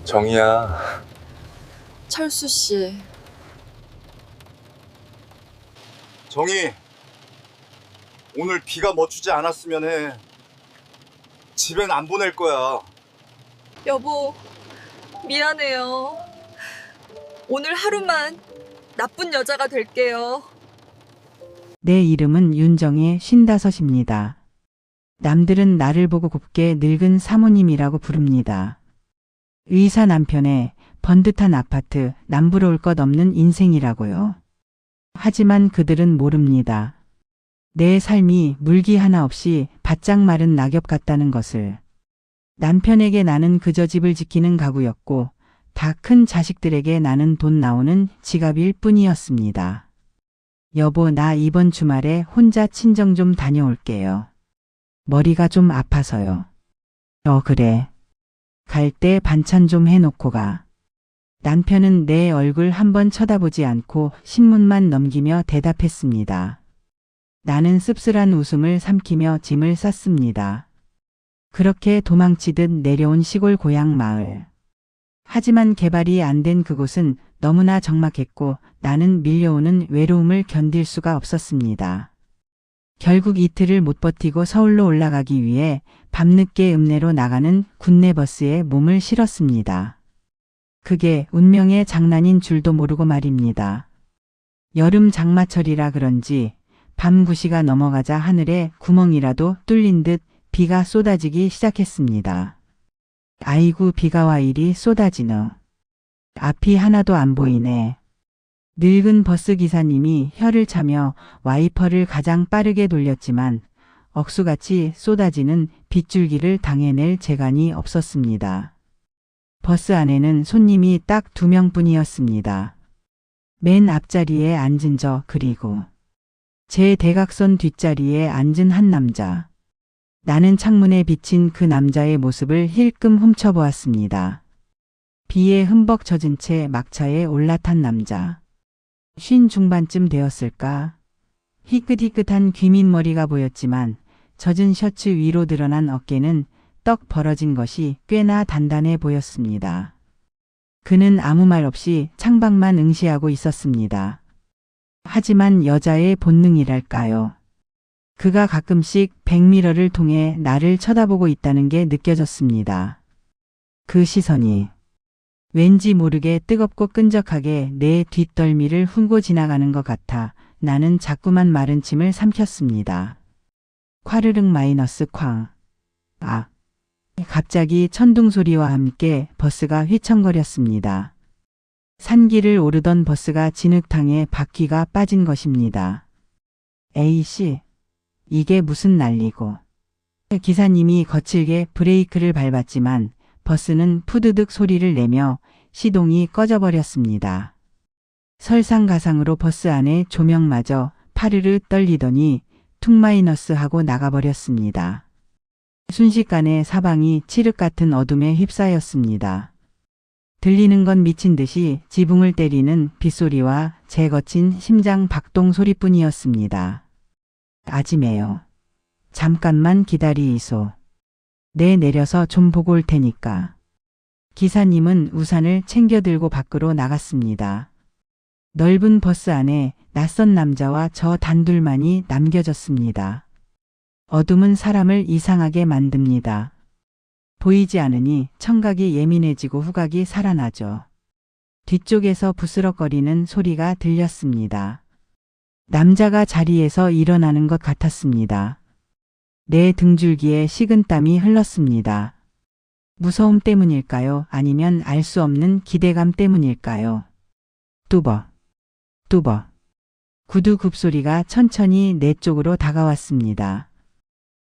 정이야. 철수 씨, 정희, 오늘 비가 멈추지 않았으면 해. 집엔 안 보낼 거야. 여보, 미안해요. 오늘 하루만 나쁜 여자가 될게요. 내 이름은 윤정의 55입니다. 남들은 나를 보고 곱게 늙은 사모님이라고 부릅니다. 의사 남편의 번듯한 아파트, 남부러울 것 없는 인생이라고요. 하지만 그들은 모릅니다. 내 삶이 물기 하나 없이 바짝 마른 낙엽 같다는 것을. 남편에게 나는 그저 집을 지키는 가구였고 다 큰 자식들에게 나는 돈 나오는 지갑일 뿐이었습니다. 여보, 나 이번 주말에 혼자 친정 좀 다녀올게요. 머리가 좀 아파서요. 그래. 갈 때 반찬 좀 해놓고 가. 남편은 내 얼굴 한번 쳐다보지 않고 신문만 넘기며 대답했습니다. 나는 씁쓸한 웃음을 삼키며 짐을 쌌습니다. 그렇게 도망치듯 내려온 시골 고향 마을. 하지만 개발이 안 된 그곳은 너무나 적막했고 나는 밀려오는 외로움을 견딜 수가 없었습니다. 결국 이틀을 못 버티고 서울로 올라가기 위해 밤늦게 읍내로 나가는 군내버스에 몸을 실었습니다. 그게 운명의 장난인 줄도 모르고 말입니다. 여름 장마철이라 그런지 밤 9시가 넘어가자 하늘에 구멍이라도 뚫린 듯 비가 쏟아지기 시작했습니다. 아이고, 비가 와 이리 쏟아지너. 앞이 하나도 안 보이네. 늙은 버스 기사님이 혀를 차며 와이퍼를 가장 빠르게 돌렸지만 억수같이 쏟아지는 빗줄기를 당해낼 재간이 없었습니다. 버스 안에는 손님이 딱 2명뿐이었습니다. 맨 앞자리에 앉은 저, 그리고 제 대각선 뒷자리에 앉은 한 남자. 나는 창문에 비친 그 남자의 모습을 힐끔 훔쳐보았습니다. 비에 흠벅 젖은 채 막차에 올라탄 남자. 50 중반쯤 되었을까? 희끗희끗한 귀민머리가 보였지만 젖은 셔츠 위로 드러난 어깨는 떡 벌어진 것이 꽤나 단단해 보였습니다. 그는 아무 말 없이 창밖만 응시하고 있었습니다. 하지만 여자의 본능이랄까요. 그가 가끔씩 백미러를 통해 나를 쳐다보고 있다는 게 느껴졌습니다. 그 시선이 왠지 모르게 뜨겁고 끈적하게 내 뒷덜미를 훑고 지나가는 것 같아 나는 자꾸만 마른 침을 삼켰습니다. 콰르릉 마이너스 쾅. 아. 갑자기 천둥 소리와 함께 버스가 휘청거렸습니다. 산길을 오르던 버스가 진흙탕에 바퀴가 빠진 것입니다. 에이씨, 이게 무슨 난리고. 기사님이 거칠게 브레이크를 밟았지만 버스는 푸드득 소리를 내며 시동이 꺼져버렸습니다. 설상가상으로 버스 안에 조명마저 파르르 떨리더니 툭 마이너스 하고 나가버렸습니다. 순식간에 사방이 칠흑 같은 어둠에 휩싸였습니다. 들리는 건 미친 듯이 지붕을 때리는 빗소리와 제 거친 심장 박동 소리뿐이었습니다. 아지매요. 잠깐만 기다리이소. 내 내려서 좀 보고 올 테니까. 기사님은 우산을 챙겨 들고 밖으로 나갔습니다. 넓은 버스 안에 낯선 남자와 저 단둘만이 남겨졌습니다. 어둠은 사람을 이상하게 만듭니다. 보이지 않으니 청각이 예민해지고 후각이 살아나죠. 뒤쪽에서 부스럭거리는 소리가 들렸습니다. 남자가 자리에서 일어나는 것 같았습니다. 내 등줄기에 식은땀이 흘렀습니다. 무서움 때문일까요? 아니면 알 수 없는 기대감 때문일까요? 뚜벅, 뚜벅. 구두 굽소리가 천천히 내 쪽으로 다가왔습니다.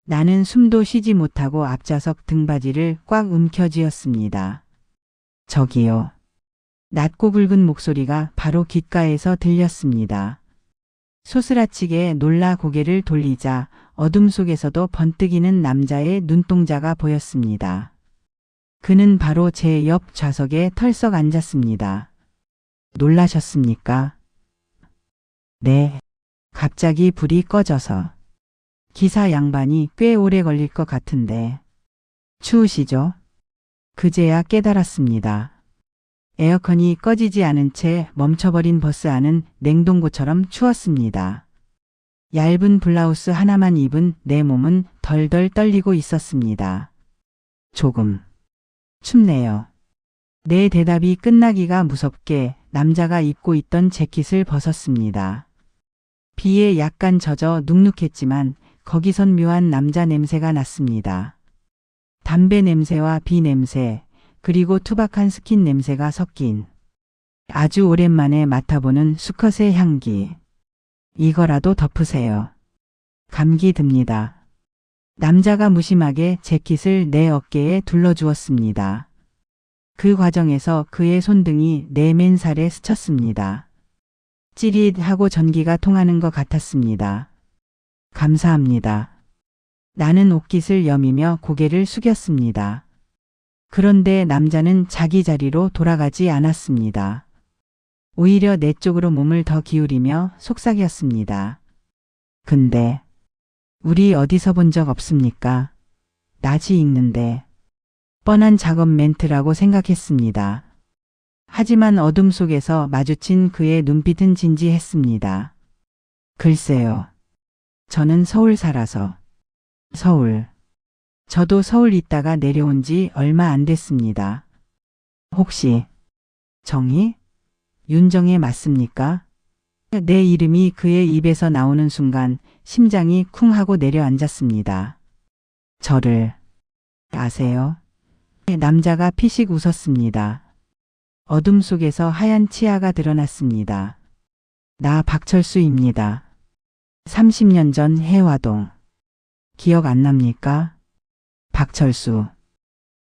나는 숨도 쉬지 못하고 앞좌석 등받이를 꽉 움켜쥐었습니다. 저기요. 낮고 굵은 목소리가 바로 귓가에서 들렸습니다. 소스라치게 놀라 고개를 돌리자 어둠 속에서도 번뜩이는 남자의 눈동자가 보였습니다. 그는 바로 제 옆 좌석에 털썩 앉았습니다. 놀라셨습니까? 네. 갑자기 불이 꺼져서. 기사 양반이 꽤 오래 걸릴 것 같은데. 추우시죠? 그제야 깨달았습니다. 에어컨이 꺼지지 않은 채 멈춰버린 버스 안은 냉동고처럼 추웠습니다. 얇은 블라우스 하나만 입은 내 몸은 덜덜 떨리고 있었습니다. 조금 춥네요. 내 대답이 끝나기가 무섭게 남자가 입고 있던 재킷을 벗었습니다. 비에 약간 젖어 눅눅했지만 거기선 묘한 남자 냄새가 났습니다. 담배 냄새와 비 냄새, 그리고 투박한 스킨 냄새가 섞인 아주 오랜만에 맡아보는 수컷의 향기. 이거라도 덮으세요. 감기 듭니다. 남자가 무심하게 재킷을 내 어깨에 둘러주었습니다. 그 과정에서 그의 손등이 내 맨살에 스쳤습니다. 찌릿하고 전기가 통하는 것 같았습니다. 감사합니다. 나는 옷깃을 여미며 고개를 숙였습니다. 그런데 남자는 자기 자리로 돌아가지 않았습니다. 오히려 내 쪽으로 몸을 더 기울이며 속삭였습니다. 근데 우리 어디서 본 적 없습니까? 낯이 익는데. 뻔한 작업 멘트라고 생각했습니다. 하지만 어둠 속에서 마주친 그의 눈빛은 진지했습니다. 글쎄요. 저는 서울 살아서. 서울. 저도 서울 있다가 내려온 지 얼마 안 됐습니다. 혹시 정희? 윤정혜 맞습니까? 내 이름이 그의 입에서 나오는 순간 심장이 쿵 하고 내려앉았습니다. 저를 아세요? 남자가 피식 웃었습니다. 어둠 속에서 하얀 치아가 드러났습니다. 나 박철수입니다. 30년 전 해화동. 기억 안 납니까? 박철수.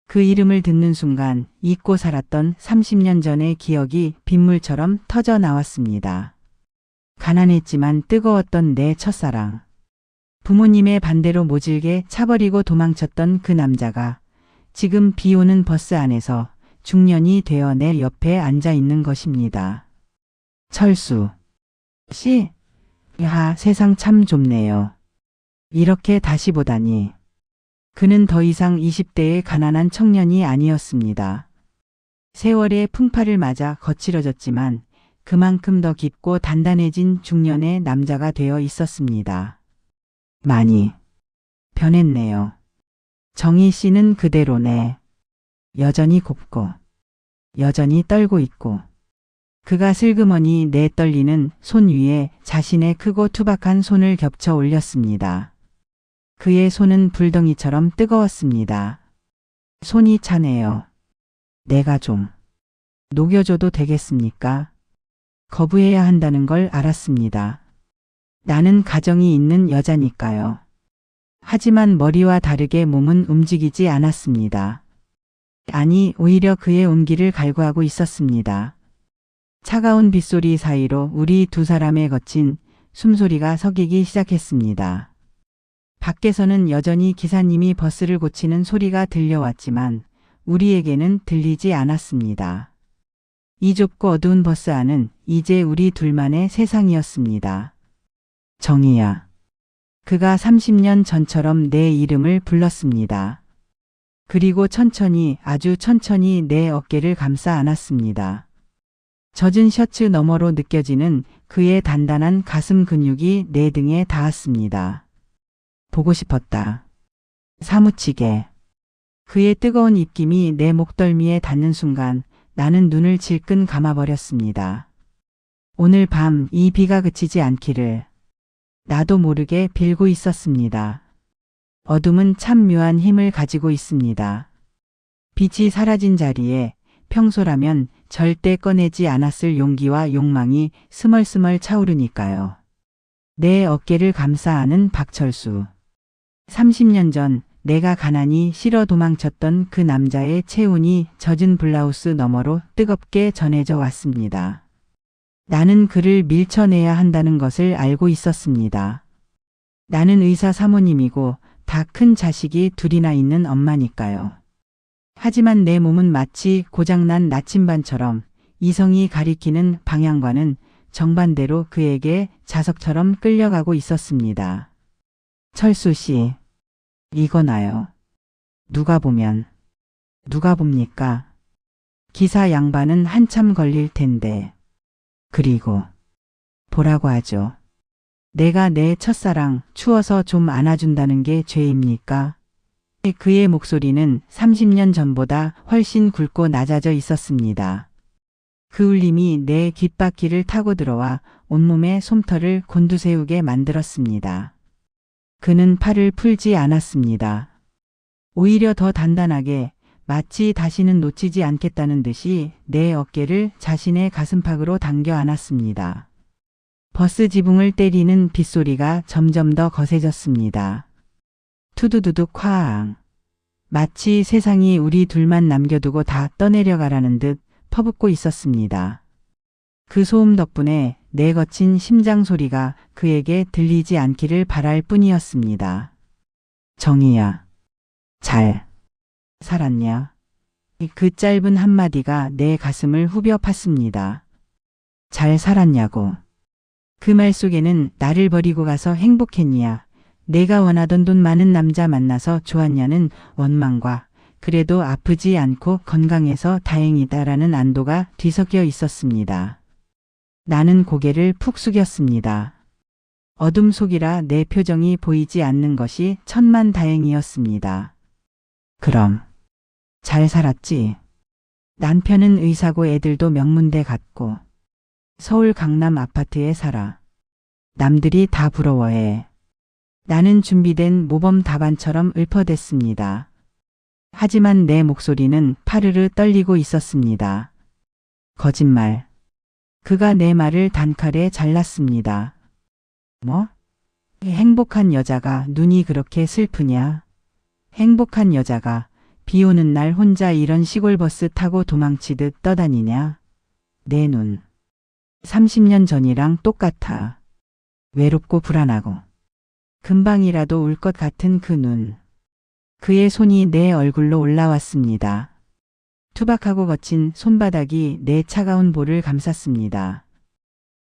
그 이름을 듣는 순간 잊고 살았던 30년 전의 기억이 빗물처럼 터져 나왔습니다. 가난했지만 뜨거웠던 내 첫사랑. 부모님의 반대로 모질게 차버리고 도망쳤던 그 남자가 지금 비 오는 버스 안에서 중년이 되어 내 옆에 앉아 있는 것입니다. 철수 씨, 야, 세상 참 좁네요. 이렇게 다시 보다니. 그는 더 이상 20대의 가난한 청년이 아니었습니다. 세월의 풍파를 맞아 거칠어졌지만 그만큼 더 깊고 단단해진 중년의 남자가 되어 있었습니다. 많이 변했네요. 정희 씨는 그대로네. 여전히 곱고 여전히 떨고 있고. 그가 슬그머니 내 떨리는 손 위에 자신의 크고 투박한 손을 겹쳐 올렸습니다. 그의 손은 불덩이처럼 뜨거웠습니다. 손이 차네요. 내가 좀 녹여줘도 되겠습니까? 거부해야 한다는 걸 알았습니다. 나는 가정이 있는 여자니까요. 하지만 머리와 다르게 몸은 움직이지 않았습니다. 아니, 오히려 그의 온기를 갈구하고 있었습니다. 차가운 빗소리 사이로 우리 두 사람의 거친 숨소리가 섞이기 시작했습니다. 밖에서는 여전히 기사님이 버스를 고치는 소리가 들려왔지만 우리에게는 들리지 않았습니다. 이 좁고 어두운 버스 안은 이제 우리 둘만의 세상이었습니다. 정희야. 그가 30년 전처럼 내 이름을 불렀습니다. 그리고 천천히, 아주 천천히 내 어깨를 감싸 안았습니다. 젖은 셔츠 너머로 느껴지는 그의 단단한 가슴 근육이 내 등에 닿았습니다. 보고 싶었다. 사무치게. 그의 뜨거운 입김이 내 목덜미에 닿는 순간 나는 눈을 질끈 감아버렸습니다. 오늘 밤 이 비가 그치지 않기를 나도 모르게 빌고 있었습니다. 어둠은 참 묘한 힘을 가지고 있습니다. 빛이 사라진 자리에 평소라면 절대 꺼내지 않았을 용기와 욕망이 스멀스멀 차오르니까요. 내 어깨를 감싸 안은 박철수. 30년 전 내가 가난히 실어 도망쳤던 그 남자의 체온이 젖은 블라우스 너머로 뜨겁게 전해져 왔습니다. 나는 그를 밀쳐내야 한다는 것을 알고 있었습니다. 나는 의사 사모님이고 다 큰 자식이 둘이나 있는 엄마니까요. 하지만 내 몸은 마치 고장난 나침반처럼 이성이 가리키는 방향과는 정반대로 그에게 자석처럼 끌려가고 있었습니다. 철수 씨, 이거 나요. 누가 보면 누가 봅니까? 기사 양반은 한참 걸릴 텐데. 그리고 보라고 하죠. 내가 내 첫사랑 추워서 좀 안아준다는 게 죄입니까? 그의 목소리는 30년 전보다 훨씬 굵고 낮아져 있었습니다. 그 울림이 내 귓바퀴를 타고 들어와 온몸의 솜털을 곤두세우게 만들었습니다. 그는 팔을 풀지 않았습니다. 오히려 더 단단하게 마치 다시는 놓치지 않겠다는 듯이 내 어깨를 자신의 가슴팍으로 당겨 안았습니다. 버스 지붕을 때리는 빗소리가 점점 더 거세졌습니다. 투두두둑 화앙. 마치 세상이 우리 둘만 남겨두고 다 떠내려가라는 듯 퍼붓고 있었습니다. 그 소음 덕분에 내 거친 심장 소리가 그에게 들리지 않기를 바랄 뿐이었습니다. 정희야, 잘 살았냐? 그 짧은 한마디가 내 가슴을 후벼 팠습니다. 잘 살았냐고. 그 말 속에는 나를 버리고 가서 행복했냐, 내가 원하던 돈 많은 남자 만나서 좋았냐는 원망과 그래도 아프지 않고 건강해서 다행이다라는 안도가 뒤섞여 있었습니다. 나는 고개를 푹 숙였습니다. 어둠 속이라 내 표정이 보이지 않는 것이 천만다행이었습니다. 그럼 잘 살았지? 남편은 의사고 애들도 명문대 갔고 서울 강남 아파트에 살아. 남들이 다 부러워해. 나는 준비된 모범 답안처럼 읊어댔습니다. 하지만 내 목소리는 파르르 떨리고 있었습니다. 거짓말. 그가 내 말을 단칼에 잘랐습니다. 뭐? 행복한 여자가 눈이 그렇게 슬프냐? 행복한 여자가 비 오는 날 혼자 이런 시골 버스 타고 도망치듯 떠다니냐? 내 눈. 30년 전이랑 똑같아. 외롭고 불안하고. 금방이라도 울 것 같은 그 눈. 그의 손이 내 얼굴로 올라왔습니다. 투박하고 거친 손바닥이 내 차가운 볼을 감쌌습니다.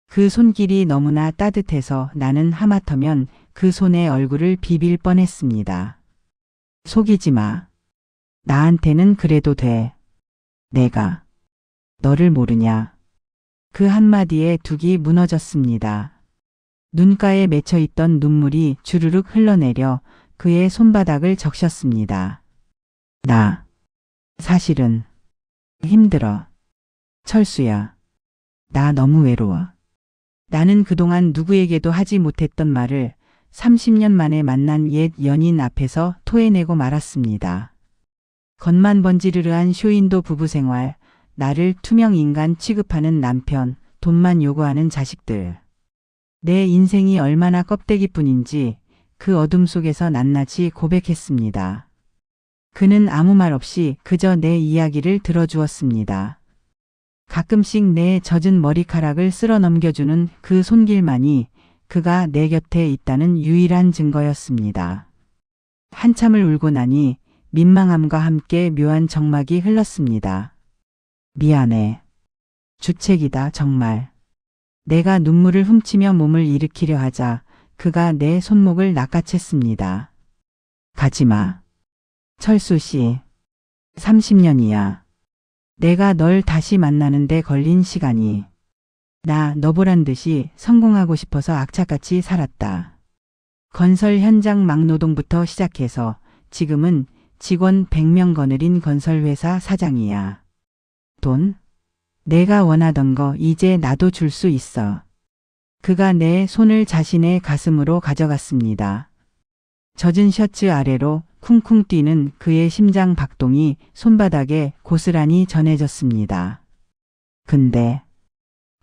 그 손길이 너무나 따뜻해서 나는 하마터면 그 손에 얼굴을 비빌 뻔했습니다. 속이지 마. 나한테는 그래도 돼. 내가 너를 모르냐. 그 한마디에 둑이 무너졌습니다. 눈가에 맺혀있던 눈물이 주르륵 흘러내려 그의 손바닥을 적셨습니다. 나 사실은 힘들어. 철수야. 나 너무 외로워. 나는 그동안 누구에게도 하지 못했던 말을 30년 만에 만난 옛 연인 앞에서 토해내고 말았습니다. 겉만 번지르르한 쇼인도 부부 생활, 나를 투명 인간 취급하는 남편, 돈만 요구하는 자식들. 내 인생이 얼마나 껍데기뿐인지 그 어둠 속에서 낱낱이 고백했습니다. 그는 아무 말 없이 그저 내 이야기를 들어주었습니다. 가끔씩 내 젖은 머리카락을 쓸어 넘겨주는 그 손길만이 그가 내 곁에 있다는 유일한 증거였습니다. 한참을 울고 나니 민망함과 함께 묘한 정막이 흘렀습니다. 미안해. 주책이다 정말. 내가 눈물을 훔치며 몸을 일으키려 하자 그가 내 손목을 낚아챘습니다. 가지마. 철수 씨. 30년이야. 내가 널 다시 만나는데 걸린 시간이. 나 너 보란 듯이 성공하고 싶어서 악착같이 살았다. 건설 현장 막노동부터 시작해서 지금은 직원 100명 거느린 건설회사 사장이야. 돈? 내가 원하던 거 이제 나도 줄 수 있어. 그가 내 손을 자신의 가슴으로 가져갔습니다. 젖은 셔츠 아래로 쿵쿵 뛰는 그의 심장 박동이 손바닥에 고스란히 전해졌습니다. 근데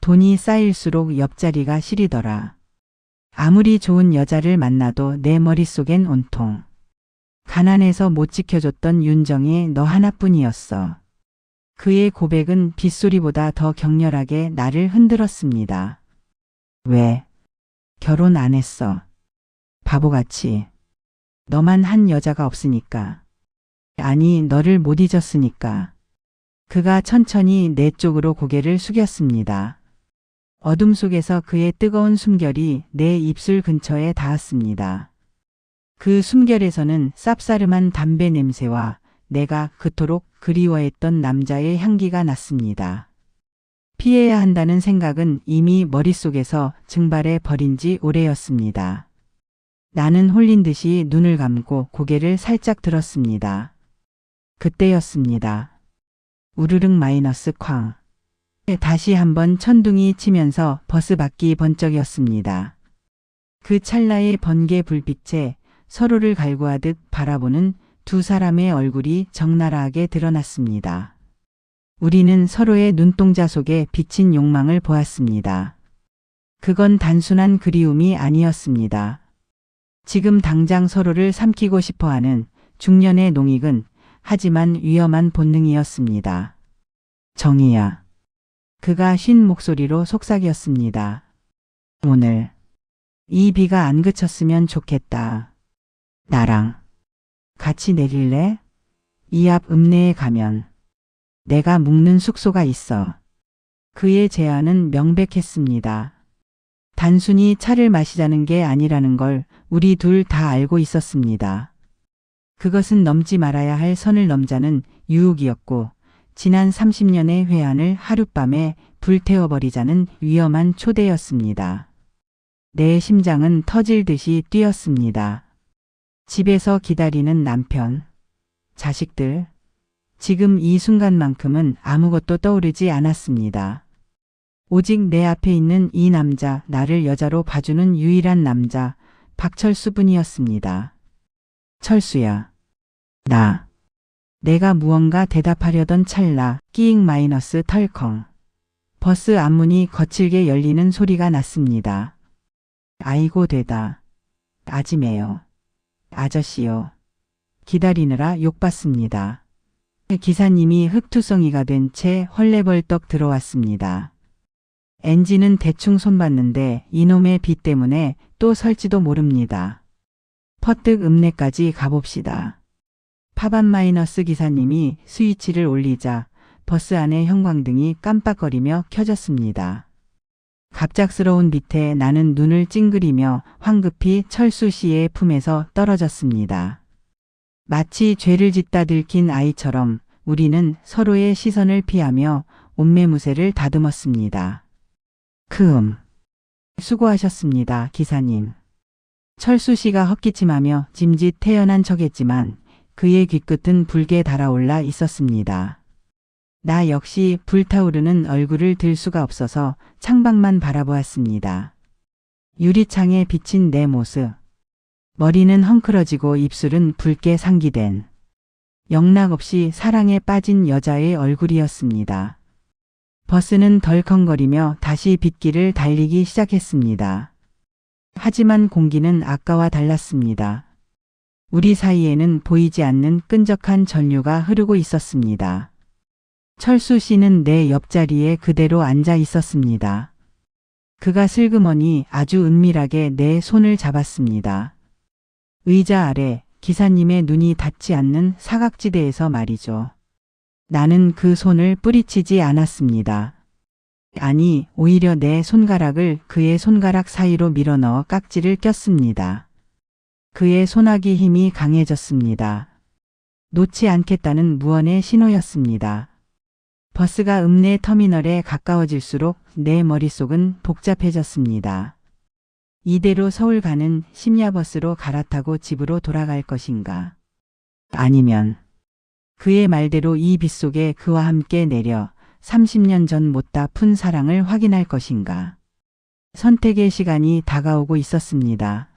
돈이 쌓일수록 옆자리가 시리더라. 아무리 좋은 여자를 만나도 내 머릿속엔 온통 가난해서 못 지켜줬던 윤정의 너 하나뿐이었어. 그의 고백은 빗소리보다 더 격렬하게 나를 흔들었습니다. 왜? 결혼 안 했어. 바보같이. 너만 한 여자가 없으니까. 아니, 너를 못 잊었으니까. 그가 천천히 내 쪽으로 고개를 숙였습니다. 어둠 속에서 그의 뜨거운 숨결이 내 입술 근처에 닿았습니다. 그 숨결에서는 쌉싸름한 담배 냄새와 내가 그토록 그리워했던 남자의 향기가 났습니다. 피해야 한다는 생각은 이미 머릿속에서 증발해 버린 지 오래였습니다. 나는 홀린 듯이 눈을 감고 고개를 살짝 들었습니다. 그때였습니다. 우르릉 마이너스 쾅. 다시 한번 천둥이 치면서 버스 바퀴 번쩍였습니다. 그 찰나의 번개 불빛에 서로를 갈구하듯 바라보는 두 사람의 얼굴이 적나라하게 드러났습니다. 우리는 서로의 눈동자 속에 비친 욕망을 보았습니다. 그건 단순한 그리움이 아니었습니다. 지금 당장 서로를 삼키고 싶어하는 중년의 농익은 하지만 위험한 본능이었습니다. 정희야. 그가 쉰 목소리로 속삭였습니다. 오늘 이 비가 안 그쳤으면 좋겠다. 나랑 같이 내릴래? 이 앞 읍내에 가면 내가 묵는 숙소가 있어. 그의 제안은 명백했습니다. 단순히 차를 마시자는 게 아니라는 걸 우리 둘 다 알고 있었습니다. 그것은 넘지 말아야 할 선을 넘자는 유혹이었고 지난 30년의 회한을 하룻밤에 불태워버리자는 위험한 초대였습니다. 내 심장은 터질 듯이 뛰었습니다. 집에서 기다리는 남편, 자식들, 지금 이 순간만큼은 아무것도 떠오르지 않았습니다. 오직 내 앞에 있는 이 남자, 나를 여자로 봐주는 유일한 남자, 박철수뿐이었습니다. 철수야. 내가 무언가 대답하려던 찰나, 끼잉 마이너스 털컹. 버스 앞문이 거칠게 열리는 소리가 났습니다. 아이고 되다. 아지매요. 아저씨요. 기다리느라 욕받습니다. 기사님이 흑투성이가 된 채 헐레벌떡 들어왔습니다. 엔진은 대충 손봤는데 이놈의 비 때문에 또 설지도 모릅니다. 퍼뜩 읍내까지 가봅시다. 파반 마이너스 기사님이 스위치를 올리자 버스 안의 형광등이 깜빡거리며 켜졌습니다. 갑작스러운 빛에 나는 눈을 찡그리며 황급히 철수 씨의 품에서 떨어졌습니다. 마치 죄를 짓다 들킨 아이처럼 우리는 서로의 시선을 피하며 옷매무새를 다듬었습니다. 수고하셨습니다, 기사님. 철수 씨가 헛기침하며 짐짓 태연한 척했지만 그의 귀끝은 붉게 달아올라 있었습니다. 나 역시 불타오르는 얼굴을 들 수가 없어서 창밖만 바라보았습니다. 유리창에 비친 내 모습. 머리는 헝클어지고 입술은 붉게 상기된 영락없이 사랑에 빠진 여자의 얼굴이었습니다. 버스는 덜컹거리며 다시 빗길을 달리기 시작했습니다. 하지만 공기는 아까와 달랐습니다. 우리 사이에는 보이지 않는 끈적한 전류가 흐르고 있었습니다. 철수 씨는 내 옆자리에 그대로 앉아 있었습니다. 그가 슬그머니 아주 은밀하게 내 손을 잡았습니다. 의자 아래 기사님의 눈이 닿지 않는 사각지대에서 말이죠. 나는 그 손을 뿌리치지 않았습니다. 아니, 오히려 내 손가락을 그의 손가락 사이로 밀어넣어 깍지를 꼈습니다. 그의 손아귀 힘이 강해졌습니다. 놓지 않겠다는 무언의 신호였습니다. 버스가 읍내 터미널에 가까워질수록 내 머릿속은 복잡해졌습니다. 이대로 서울 가는 심야버스로 갈아타고 집으로 돌아갈 것인가? 아니면 그의 말대로 이 빗속에 그와 함께 내려 30년 전 못다 푼 사랑을 확인할 것인가? 선택의 시간이 다가오고 있었습니다.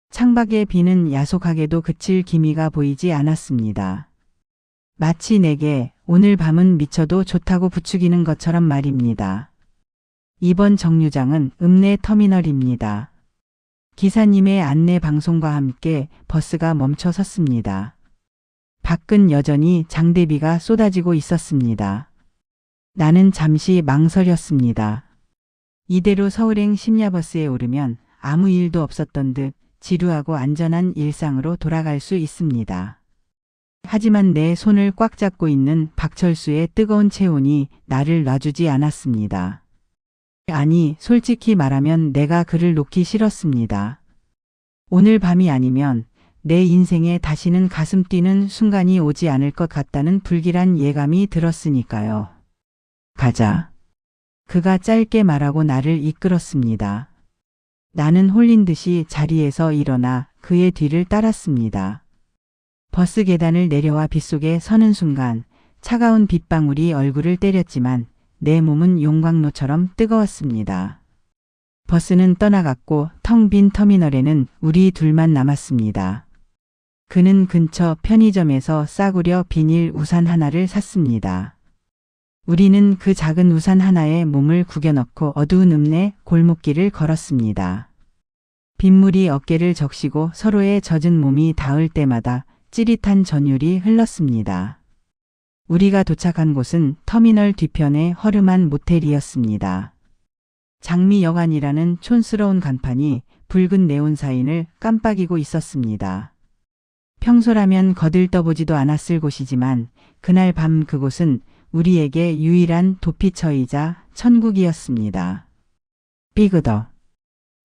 창밖의 비는 야속하게도 그칠 기미가 보이지 않았습니다. 마치 내게 오늘 밤은 미쳐도 좋다고 부추기는 것처럼 말입니다. 이번 정류장은 읍내 터미널입니다. 기사님의 안내 방송과 함께 버스가 멈춰 섰습니다. 밖은 여전히 장대비가 쏟아지고 있었습니다. 나는 잠시 망설였습니다. 이대로 서울행 심야버스에 오르면 아무 일도 없었던 듯 지루하고 안전한 일상으로 돌아갈 수 있습니다. 하지만 내 손을 꽉 잡고 있는 박철수의 뜨거운 체온이 나를 놔주지 않았습니다. 아니, 솔직히 말하면 내가 그를 놓기 싫었습니다. 오늘 밤이 아니면 내 인생에 다시는 가슴 뛰는 순간이 오지 않을 것 같다는 불길한 예감이 들었으니까요. 가자. 그가 짧게 말하고 나를 이끌었습니다. 나는 홀린 듯이 자리에서 일어나 그의 뒤를 따랐습니다. 버스 계단을 내려와 빗속에 서는 순간 차가운 빗방울이 얼굴을 때렸지만 내 몸은 용광로처럼 뜨거웠습니다. 버스는 떠나갔고 텅 빈 터미널에는 우리 둘만 남았습니다. 그는 근처 편의점에서 싸구려 비닐 우산 하나를 샀습니다. 우리는 그 작은 우산 하나에 몸을 구겨넣고 어두운 읍내 골목길을 걸었습니다. 빗물이 어깨를 적시고 서로의 젖은 몸이 닿을 때마다 찌릿한 전율이 흘렀습니다. 우리가 도착한 곳은 터미널 뒤편의 허름한 모텔이었습니다. 장미여관이라는 촌스러운 간판이 붉은 네온 사인을 깜빡이고 있었습니다. 평소라면 거들떠보지도 않았을 곳이지만 그날 밤 그곳은 우리에게 유일한 도피처이자 천국이었습니다. 삐그덕.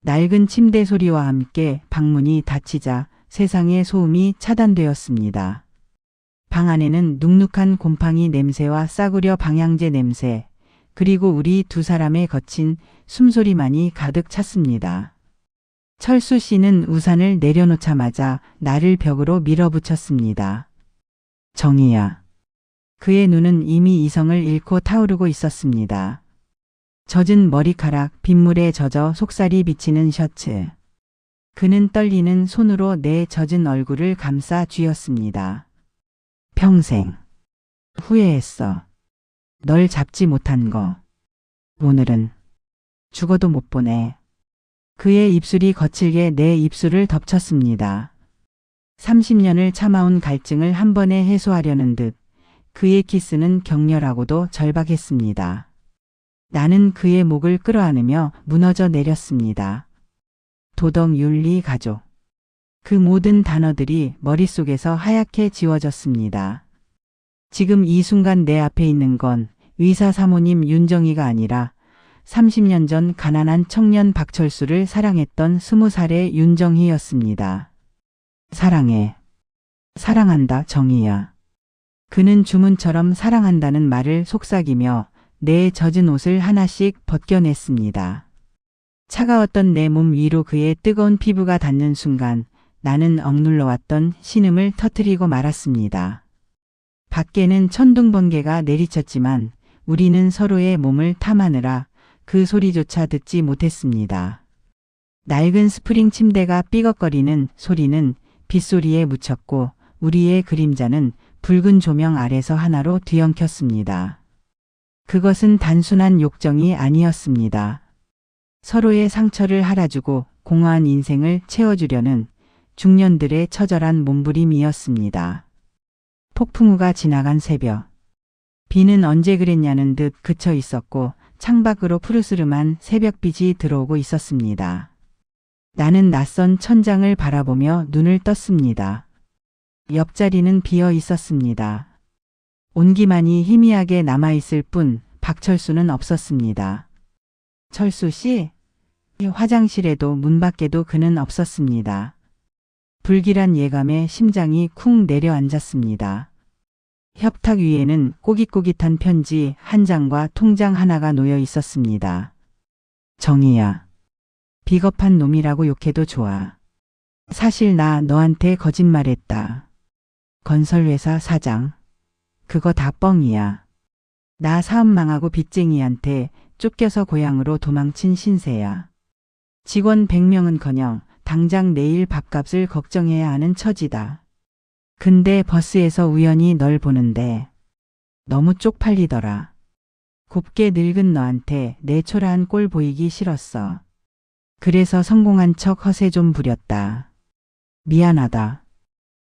낡은 침대 소리와 함께 방문이 닫히자 세상의 소음이 차단되었습니다. 방 안에는 눅눅한 곰팡이 냄새와 싸구려 방향제 냄새, 그리고 우리 두 사람의 거친 숨소리만이 가득 찼습니다. 철수 씨는 우산을 내려놓자마자 나를 벽으로 밀어붙였습니다. 정희야. 그의 눈은 이미 이성을 잃고 타오르고 있었습니다. 젖은 머리카락, 빗물에 젖어 속살이 비치는 셔츠. 그는 떨리는 손으로 내 젖은 얼굴을 감싸 쥐었습니다. 평생 후회했어. 널 잡지 못한 거. 오늘은 죽어도 못 보내. 그의 입술이 거칠게 내 입술을 덮쳤습니다. 30년을 참아온 갈증을 한 번에 해소하려는 듯 그의 키스는 격렬하고도 절박했습니다. 나는 그의 목을 끌어안으며 무너져 내렸습니다. 도덕, 윤리, 가족. 그 모든 단어들이 머릿속에서 하얗게 지워졌습니다. 지금 이 순간 내 앞에 있는 건 의사 사모님 윤정희가 아니라 30년 전 가난한 청년 박철수를 사랑했던 20살의 윤정희였습니다. 사랑해. 사랑한다, 정희야. 그는 주문처럼 사랑한다는 말을 속삭이며 내 젖은 옷을 하나씩 벗겨냈습니다. 차가웠던 내 몸 위로 그의 뜨거운 피부가 닿는 순간 나는 억눌러왔던 신음을 터뜨리고 말았습니다. 밖에는 천둥번개가 내리쳤지만 우리는 서로의 몸을 탐하느라 그 소리조차 듣지 못했습니다. 낡은 스프링 침대가 삐걱거리는 소리는 빗소리에 묻혔고 우리의 그림자는 붉은 조명 아래서 하나로 뒤엉켰습니다. 그것은 단순한 욕정이 아니었습니다. 서로의 상처를 할아주고 공허한 인생을 채워주려는 중년들의 처절한 몸부림이었습니다. 폭풍우가 지나간 새벽. 비는 언제 그랬냐는 듯 그쳐 있었고 창밖으로 푸르스름한 새벽빛이 들어오고 있었습니다. 나는 낯선 천장을 바라보며 눈을 떴습니다. 옆자리는 비어 있었습니다. 온기만이 희미하게 남아있을 뿐 박철수는 없었습니다. 철수 씨? 화장실에도 문 밖에도 그는 없었습니다. 불길한 예감에 심장이 쿵 내려앉았습니다. 협탁 위에는 꼬깃꼬깃한 편지 한 장과 통장 하나가 놓여 있었습니다. 정희야. 비겁한 놈이라고 욕해도 좋아. 사실 나 너한테 거짓말했다. 건설회사 사장. 그거 다 뻥이야. 나 사업 망하고 빚쟁이한테 쫓겨서 고향으로 도망친 신세야. 직원 100명은커녕 당장 내일 밥값을 걱정해야 하는 처지다. 근데 버스에서 우연히 널 보는데 너무 쪽팔리더라. 곱게 늙은 너한테 내 초라한 꼴 보이기 싫었어. 그래서 성공한 척 허세 좀 부렸다. 미안하다.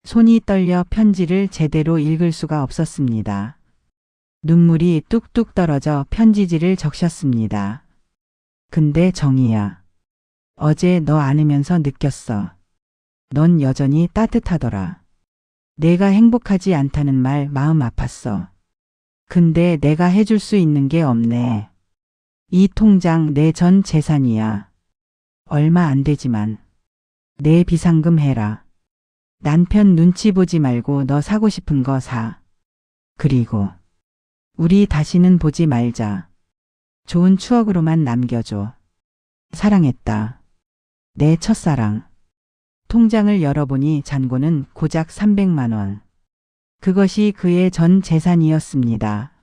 손이 떨려 편지를 제대로 읽을 수가 없었습니다. 눈물이 뚝뚝 떨어져 편지지를 적셨습니다. 근데 정희야. 어제 너 안으면서 느꼈어. 넌 여전히 따뜻하더라. 내가 행복하지 않다는 말 마음 아팠어. 근데 내가 해줄 수 있는 게 없네. 이 통장 내 전 재산이야. 얼마 안 되지만 내 비상금 해라. 남편 눈치 보지 말고 너 사고 싶은 거 사. 그리고 우리 다시는 보지 말자. 좋은 추억으로만 남겨줘. 사랑했다. 내 첫사랑. 통장을 열어보니 잔고는 고작 300만 원. 그것이 그의 전 재산이었습니다.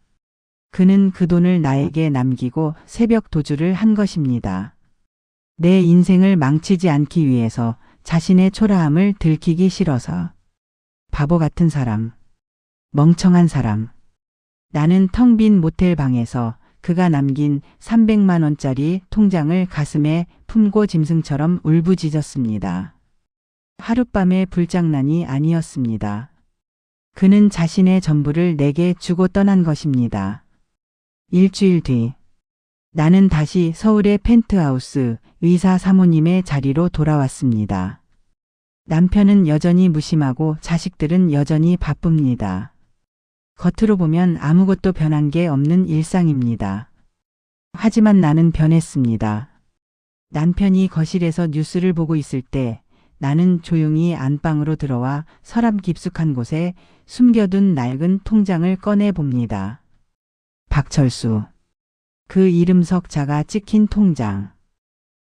그는 그 돈을 나에게 남기고 새벽 도주를 한 것입니다. 내 인생을 망치지 않기 위해서, 자신의 초라함을 들키기 싫어서. 바보 같은 사람. 멍청한 사람. 나는 텅 빈 모텔 방에서 그가 남긴 300만 원짜리 통장을 가슴에 품고 짐승처럼 울부짖었습니다. 하룻밤의 불장난이 아니었습니다. 그는 자신의 전부를 내게 주고 떠난 것입니다. 일주일 뒤, 나는 다시 서울의 펜트하우스 의사 사모님의 자리로 돌아왔습니다. 남편은 여전히 무심하고 자식들은 여전히 바쁩니다. 겉으로 보면 아무것도 변한 게 없는 일상입니다. 하지만 나는 변했습니다. 남편이 거실에서 뉴스를 보고 있을 때 나는 조용히 안방으로 들어와 서랍 깊숙한 곳에 숨겨둔 낡은 통장을 꺼내 봅니다. 박철수. 그 이름 석자가 찍힌 통장.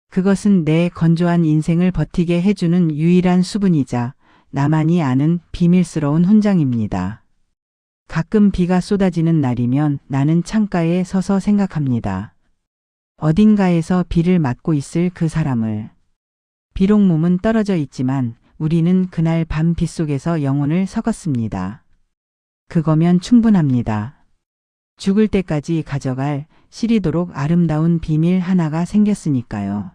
그것은 내 건조한 인생을 버티게 해주는 유일한 수분이자 나만이 아는 비밀스러운 훈장입니다. 가끔 비가 쏟아지는 날이면 나는 창가에 서서 생각합니다. 어딘가에서 비를 맞고 있을 그 사람을. 비록 몸은 떨어져 있지만 우리는 그날 밤 빗속에서 영혼을 섞었습니다. 그거면 충분합니다. 죽을 때까지 가져갈 시리도록 아름다운 비밀 하나가 생겼으니까요.